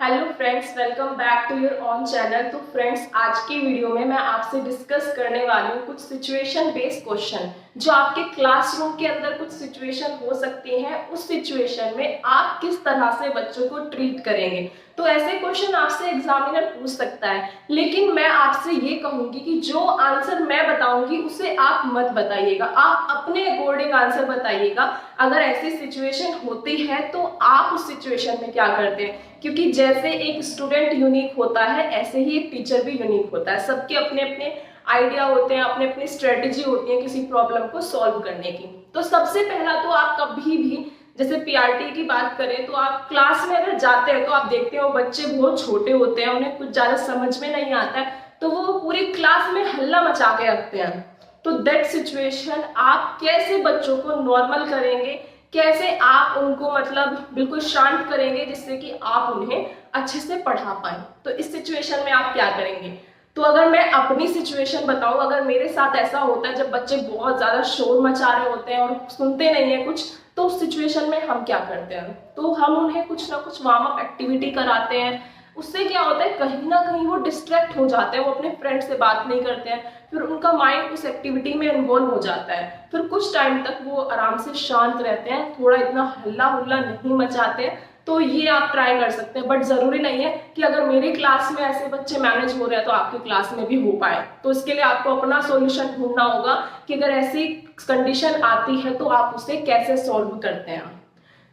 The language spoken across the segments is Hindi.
Hello friends, welcome back to your own channel. तो फ्रेंड्स, आज की वीडियो में मैं आपसे डिस्कस करने वाली हूँ कुछ सिचुएशन बेस्ड क्वेश्चन जो आपके क्लासरूम के अंदर कुछ सिचुएशन हो सकती हैं। उस सिचुएशन में आप किस तरह से बच्चों को ट्रीट करेंगे। तो ऐसे क्वेश्चन आपसे एग्जामिनर पूछ सकता है, लेकिन मैं आपसे ये कहूंगी कि जो आंसर मैं बताऊंगी उसे आप मत बताइएगा, आप अपने अकॉर्डिंग आंसर बताइएगा। अगर ऐसी सिचुएशन होती है तो आप उस सिचुएशन में क्या करते हैं, क्योंकि जैसे एक स्टूडेंट यूनिक होता है ऐसे ही एक टीचर भी यूनिक होता है। सबके अपने अपने आइडिया होते हैं, अपने अपनी स्ट्रेटेजी होती है किसी प्रॉब्लम को सॉल्व करने की। तो सबसे पहला तो आप कभी भी जैसे पीआरटी की बात करें तो आप क्लास में अगर जाते हैं तो आप देखते हो बच्चे बहुत छोटे होते हैं, उन्हें कुछ ज्यादा समझ में नहीं आता है, तो वो पूरी क्लास में हल्ला मचा के रखते हैं। तो दैट सिचुएशन आप कैसे बच्चों को नॉर्मल करेंगे, कैसे आप उनको मतलब बिल्कुल शांत करेंगे जिससे कि आप उन्हें अच्छे से पढ़ा पाए। तो इस सिचुएशन में आप क्या करेंगे। तो अगर मैं अपनी सिचुएशन बताऊं, अगर मेरे साथ ऐसा होता है जब बच्चे बहुत ज्यादा शोर मचा रहे होते हैं और सुनते नहीं है कुछ, तो उस सिचुएशन में हम क्या करते हैं, तो हम उन्हें कुछ ना कुछ वार्म अप एक्टिविटी कराते हैं। उससे क्या होता है, कहीं ना कहीं वो डिस्ट्रैक्ट हो जाते हैं, वो अपने फ्रेंड से बात नहीं करते हैं, फिर उनका माइंड उस एक्टिविटी में इन्वॉल्व हो जाता है। फिर कुछ टाइम तक वो आराम से शांत रहते हैं, थोड़ा इतना हल्ला हुल्ला नहीं मचाते हैं। तो ये आप ट्राई कर सकते हैं, बट जरूरी नहीं है कि अगर मेरी क्लास में ऐसे बच्चे मैनेज हो रहे हैं तो आपकी क्लास में भी हो पाए। तो इसके लिए आपको अपना सॉल्यूशन ढूंढना होगा कि अगर ऐसी कंडीशन आती है तो आप उसे कैसे सॉल्व करते हैं।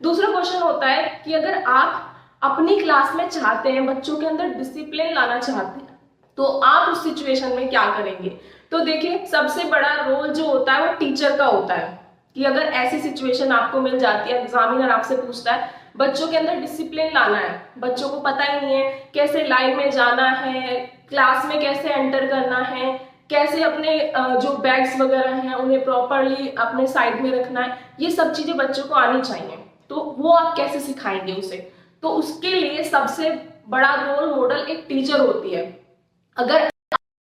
दूसरा क्वेश्चन होता है कि अगर आप अपनी क्लास में चाहते हैं, बच्चों के अंदर डिसिप्लिन लाना चाहते हैं, तो आप उस सिचुएशन में क्या करेंगे। तो देखिए, सबसे बड़ा रोल जो होता है वो टीचर का होता है कि अगर ऐसी सिचुएशन आपको मिल जाती है, एग्जामिनर आपसे पूछता है बच्चों के अंदर डिसिप्लिन लाना है, बच्चों को पता ही नहीं है कैसे लाइन में जाना है, क्लास में कैसे एंटर करना है, कैसे अपने जो बैग्स वगैरह हैं उन्हें प्रॉपरली अपने साइड में रखना है, ये सब चीजें बच्चों को आनी चाहिए। तो वो आप कैसे सिखाएंगे उसे। तो उसके लिए सबसे बड़ा रोल मॉडल एक टीचर होती है। अगर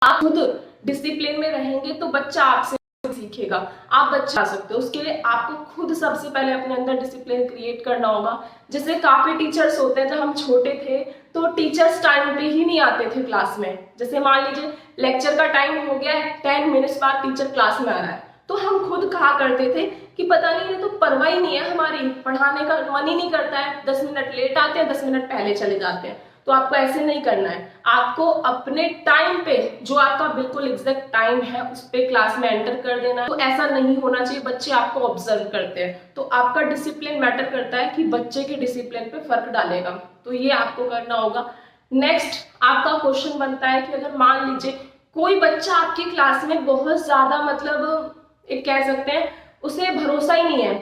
आप खुद डिसिप्लिन में रहेंगे तो बच्चा आपसे सीखेगा, आप बच्चा आ सकते हो। उसके लिए आपको खुद सबसे पहले अपने अंदर डिसिप्लिन क्रिएट करना होगा। जैसे काफी टीचर्स होते हैं, जब हम छोटे थे तो टीचर्स टाइम पे ही नहीं आते थे क्लास में। जैसे मान लीजिए लेक्चर का टाइम हो गया है, 10 मिनट्स बाद टीचर क्लास में आ रहा है, तो हम खुद कहा करते थे कि पता नहीं, ये तो परवाह ही नहीं है, हमारी पढ़ाने का मन ही नहीं करता है, 10 मिनट लेट आते हैं, 10 मिनट पहले चले जाते हैं। तो आपको ऐसे नहीं करना है, आपको अपने टाइम पे जो आपका बिल्कुल एग्जैक्ट टाइम है उस पे क्लास में एंटर कर देना है। तो ऐसा नहीं होना चाहिए, बच्चे आपको ऑब्जर्व करते हैं, तो आपका डिसिप्लिन मैटर करता है कि बच्चे के डिसिप्लिन पे फर्क डालेगा। तो ये आपको करना होगा। नेक्स्ट आपका क्वेश्चन बनता है कि अगर मान लीजिए कोई बच्चा आपकी क्लास में बहुत ज्यादा मतलब एक कह सकते हैं उसे भरोसा ही नहीं है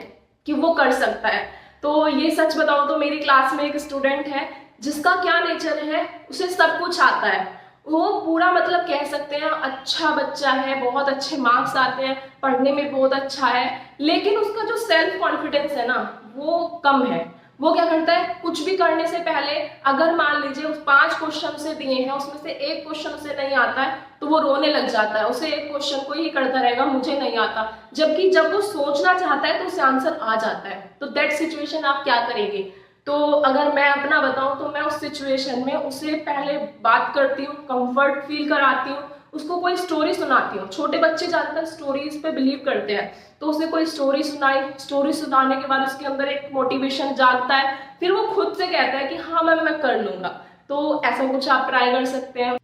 कि वो कर सकता है। तो ये सच बताऊं तो मेरी क्लास में एक स्टूडेंट है जिसका क्या नेचर है, उसे सब कुछ आता है, वो पूरा मतलब कह सकते हैं अच्छा बच्चा है, बहुत अच्छे मार्क्स आते हैं, पढ़ने में बहुत अच्छा है, लेकिन उसका जो सेल्फ कॉन्फिडेंस है ना वो कम है। वो क्या करता है, कुछ भी करने से पहले अगर मान लीजिए उस 5 क्वेश्चन से दिए हैं उसमें से एक क्वेश्चन उसे नहीं आता है तो वो रोने लग जाता है, उसे एक क्वेश्चन को ही करता रहेगा, मुझे नहीं आता। जबकि जब वो सोचना चाहता है तो उसे आंसर आ जाता है। तो दैट सिचुएशन आप क्या करेंगे। तो अगर मैं अपना बताऊं तो मैं उस सिचुएशन में उसे पहले बात करती हूँ, कंफर्ट फील कराती हूँ, उसको कोई स्टोरी सुनाती हूँ। छोटे बच्चे ज्यादातर स्टोरीज पे बिलीव करते हैं, तो उसे कोई स्टोरी सुनाई, स्टोरी सुनाने के बाद उसके अंदर एक मोटिवेशन जागता है, फिर वो खुद से कहता है कि हाँ मैम मैं कर लूंगा। तो ऐसा कुछ आप ट्राई कर सकते हैं।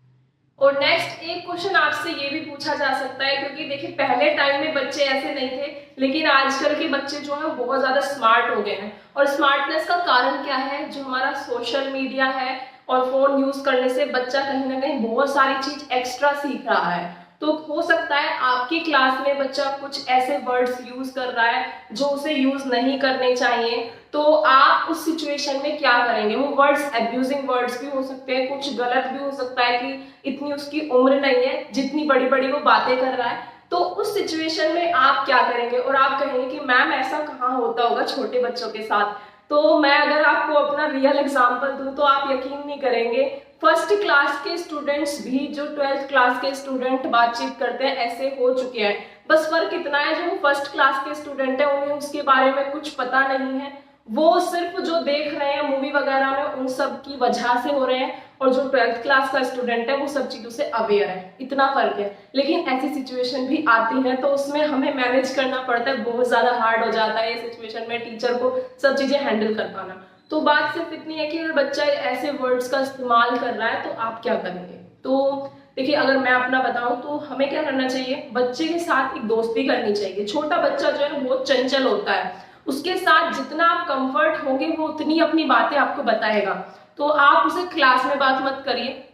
और नेक्स्ट एक क्वेश्चन आपसे ये भी पूछा जा सकता है, क्योंकि देखिए पहले टाइम में बच्चे ऐसे नहीं थे, लेकिन आजकल के बच्चे जो है बहुत ज्यादा स्मार्ट हो गए हैं। और स्मार्टनेस का कारण क्या है, जो हमारा सोशल मीडिया है और फोन यूज करने से बच्चा कहीं ना कहीं बहुत सारी चीज एक्स्ट्रा सीख रहा है। तो हो सकता है आपकी क्लास में बच्चा कुछ ऐसे वर्ड्स यूज कर रहा है जो उसे यूज नहीं करने चाहिए। तो आप उस सिचुएशन में क्या करेंगे। वो वर्ड्स एब्यूजिंग वर्ड्स भी हो सकते हैं, कुछ गलत भी हो सकता है कि इतनी उसकी उम्र नहीं है जितनी बड़ी बड़ी वो बातें कर रहा है। तो उस सिचुएशन में आप क्या करेंगे और आप कहेंगे कि मैम ऐसा कहाँ होता होगा छोटे बच्चों के साथ। तो मैं अगर आपको अपना रियल एग्जांपल दूं तो आप यकीन नहीं करेंगे, फर्स्ट क्लास के स्टूडेंट्स भी जो 12th क्लास के स्टूडेंट बातचीत करते हैं ऐसे हो चुके हैं। बस फर्क इतना है, जो फर्स्ट क्लास के स्टूडेंट है उन्हें उसके बारे में कुछ पता नहीं है, वो सिर्फ जो देख रहे हैं मूवी वगैरह में उन उन सब की वजह से हो रहे हैं, और जो 12th क्लास का स्टूडेंट है वो सब चीज़ों से अवेयर है, इतना फर्क है। लेकिन ऐसी सिचुएशन भी आती है तो उसमें हमें मैनेज करना पड़ता है, बहुत ज़्यादा हार्ड हो जाता है ये सिचुएशन में टीचर को सब चीज़ें हैंडल कर पाना। तो बात सिर्फ इतनी है कि अगर बच्चा ऐसे वर्ड्स का इस्तेमाल कर रहा है तो आप क्या करेंगे। तो देखिए, अगर मैं अपना बताऊं तो हमें क्या करना चाहिए, बच्चे के साथ एक दोस्ती करनी चाहिए। छोटा बच्चा जो है बहुत चंचल होता है, उसके साथ जितना आप कंफर्ट होंगे वो उतनी अपनी बातें आपको बताएगा। तो आप उसे क्लास में बात मत करिए,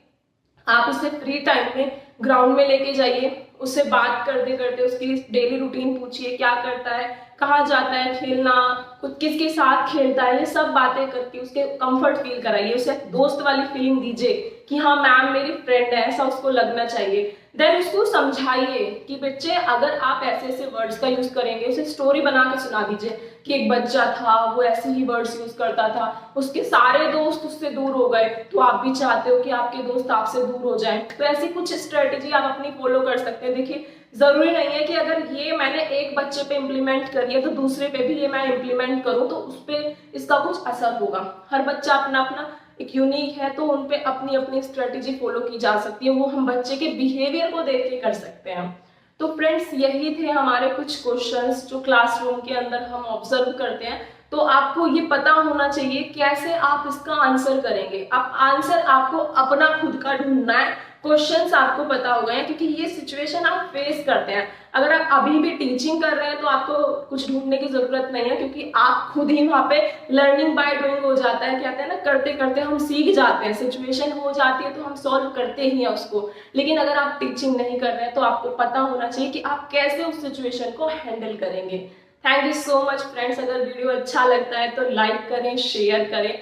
आप उसे फ्री टाइम में ग्राउंड में लेके जाइए, उससे बात करते करते उसकी डेली रूटीन पूछिए, क्या करता है, कहाँ जाता है खेलना, खुद किसके साथ खेलता है, ये सब बातें करके उसके कंफर्ट फील कराइए, उसे दोस्त वाली फीलिंग दीजिए कि हाँ मैम मेरी फ्रेंड है, ऐसा उसको लगना चाहिए। देन उसको समझाइए कि बच्चे अगर आप ऐसे ऐसे वर्ड्स का यूज करेंगे, उसे स्टोरी बना के सुना दीजिए कि एक बच्चा था वो ऐसे ही वर्ड्स यूज करता था, उसके सारे दोस्त उससे दूर हो गए, तो आप भी चाहते हो कि आपके दोस्त आपसे दूर हो जाएं। तो ऐसी कुछ स्ट्रेटेजी आप अपनी फॉलो कर सकते हैं। देखिए, जरूरी नहीं है कि अगर ये मैंने एक बच्चे पे इम्प्लीमेंट करी है तो दूसरे पे भी ये मैं इम्प्लीमेंट करूं तो उस पर इसका कुछ असर होगा। हर बच्चा अपना अपना एक यूनिक है, तो उन पे अपनी अपनी स्ट्रेटेजी फॉलो की जा सकती है, वो हम बच्चे के बिहेवियर को देख के कर सकते हैं। तो फ्रेंड्स, यही थे हमारे कुछ क्वेश्चंस जो क्लासरूम के अंदर हम ऑब्जर्व करते हैं। तो आपको ये पता होना चाहिए कैसे आप इसका आंसर करेंगे। आप आंसर आपको अपना खुद का ढूंढना है, क्वेश्चंस आपको पता हो गए हैं क्योंकि ये सिचुएशन आप फेस करते हैं। अगर आप अभी भी टीचिंग कर रहे हैं तो आपको कुछ ढूंढने की जरूरत नहीं है, क्योंकि आप खुद ही वहाँ पे लर्निंग बाय डूइंग हो जाता है। कहते हैं ना, करते करते हम सीख जाते हैं, सिचुएशन हो जाती है तो हम सॉल्व करते ही हैं उसको। लेकिन अगर आप टीचिंग नहीं कर रहे हैं तो आपको पता होना चाहिए कि आप कैसे उस सिचुएशन को हैंडल करेंगे। Thank you so much friends. अगर वीडियो अच्छा लगता है तो लाइक करें, शेयर करें।